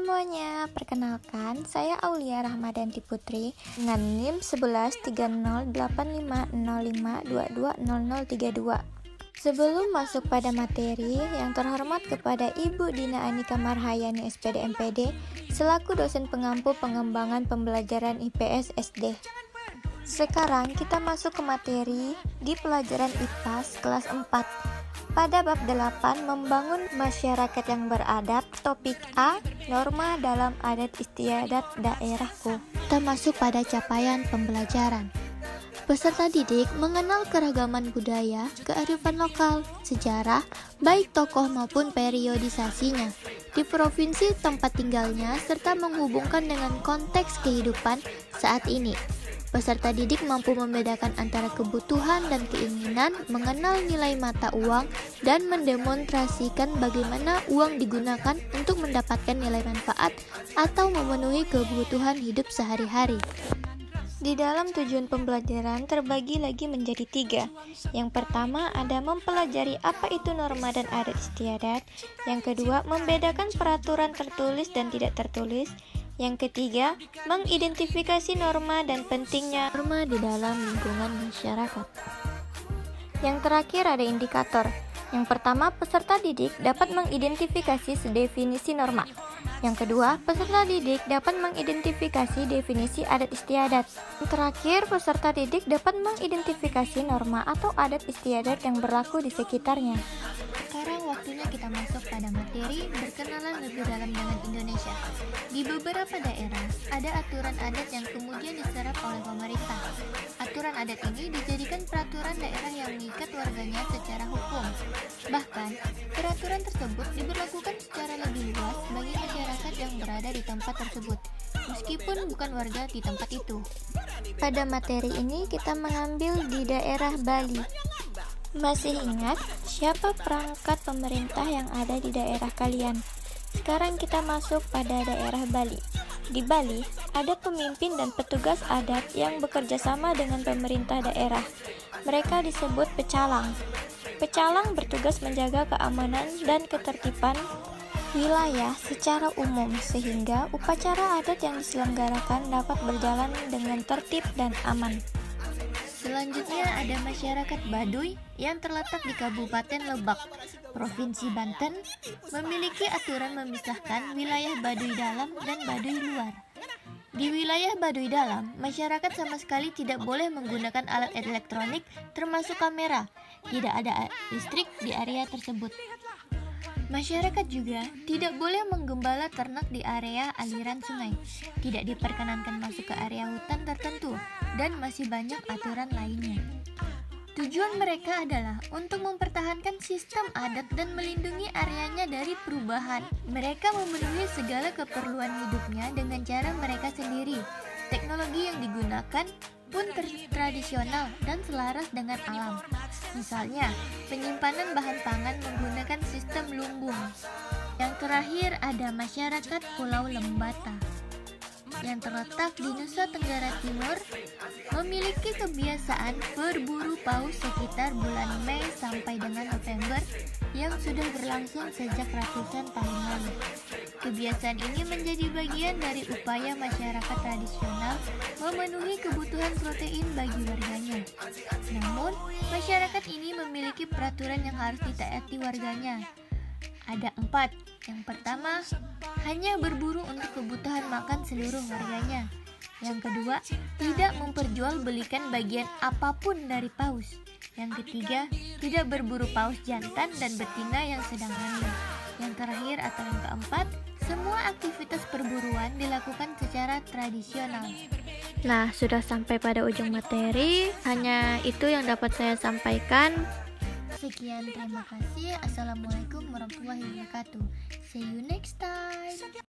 semuanya, perkenalkan saya Aulia Rahmadanti Putri dengan NIM 11308505220032. Sebelum masuk pada materi, yang terhormat kepada Ibu Dina Anika Marhayani SPD MPD selaku dosen pengampu pengembangan pembelajaran IPS SD. Sekarang kita masuk ke materi di pelajaran IPAS kelas 4. Pada bab 8, membangun masyarakat yang beradab, topik A, norma dalam adat istiadat daerahku. Kita masuk pada capaian pembelajaran. Peserta didik mengenal keragaman budaya, kearifan lokal, sejarah, baik tokoh maupun periodisasinya, di provinsi tempat tinggalnya, serta menghubungkan dengan konteks kehidupan saat ini. Peserta didik mampu membedakan antara kebutuhan dan keinginan, mengenal nilai mata uang, dan mendemonstrasikan bagaimana uang digunakan untuk mendapatkan nilai manfaat atau memenuhi kebutuhan hidup sehari-hari. Di dalam tujuan pembelajaran terbagi lagi menjadi 3. Yang pertama ada mempelajari apa itu norma dan adat istiadat. Yang kedua, membedakan peraturan tertulis dan tidak tertulis. Yang ketiga, mengidentifikasi norma dan pentingnya norma di dalam lingkungan masyarakat. Yang terakhir ada indikator. Yang pertama, peserta didik dapat mengidentifikasi definisi norma. Yang kedua, peserta didik dapat mengidentifikasi definisi adat istiadat. Yang terakhir, peserta didik dapat mengidentifikasi norma atau adat istiadat yang berlaku di sekitarnya. Sekarang waktunya kita masuk pada materi berkenalan lebih dalam dengan Indonesia. Di beberapa daerah, ada aturan adat yang kemudian diserap oleh pemerintah. Aturan adat ini dijadikan peraturan daerah yang mengikat warganya secara hukum. Bahkan, peraturan tersebut diberlakukan secara lebih luas bagi masyarakat yang berada di tempat tersebut, meskipun bukan warga di tempat itu. Pada materi ini kita mengambil di daerah Bali. Masih ingat siapa perangkat pemerintah yang ada di daerah kalian? Sekarang kita masuk pada daerah Bali. Di Bali, ada pemimpin dan petugas adat yang bekerja sama dengan pemerintah daerah. Mereka disebut pecalang. Pecalang bertugas menjaga keamanan dan ketertiban wilayah secara umum, sehingga upacara adat yang diselenggarakan dapat berjalan dengan tertib dan aman. Selanjutnya ada masyarakat Baduy yang terletak di Kabupaten Lebak, Provinsi Banten, memiliki aturan memisahkan wilayah Baduy dalam dan Baduy luar. Di wilayah Baduy dalam, masyarakat sama sekali tidak boleh menggunakan alat elektronik termasuk kamera. Tidak ada listrik di area tersebut. Masyarakat juga tidak boleh menggembala ternak di area aliran sungai, tidak diperkenankan masuk ke area hutan tertentu, dan masih banyak aturan lainnya. Tujuan mereka adalah untuk mempertahankan sistem adat dan melindungi areanya dari perubahan. Mereka memenuhi segala keperluan hidupnya dengan cara mereka sendiri. Teknologi yang digunakan pun tradisional dan selaras dengan alam. Misalnya, penyimpanan bahan pangan menggunakan sistem lumbung. Yang terakhir ada masyarakat Pulau Lembata yang terletak di Nusa Tenggara Timur, memiliki kebiasaan berburu paus sekitar bulan Mei sampai dengan November yang sudah berlangsung sejak ratusan tahun lalu. Kebiasaan ini menjadi bagian dari upaya masyarakat tradisional memenuhi kebutuhan protein bagi warganya. Namun, masyarakat ini memiliki peraturan yang harus ditaati warganya. Ada 4. Yang pertama, hanya berburu untuk kebutuhan makan seluruh warganya. Yang kedua, tidak memperjualbelikan bagian apapun dari paus. Yang ketiga, tidak berburu paus jantan dan betina yang sedang hamil. Yang terakhir atau yang keempat, semua aktivitas perburuan dilakukan secara tradisional. Nah, sudah sampai pada ujung materi. Hanya itu yang dapat saya sampaikan. Sekian, terima kasih. Assalamualaikum warahmatullahi wabarakatuh. See you next time.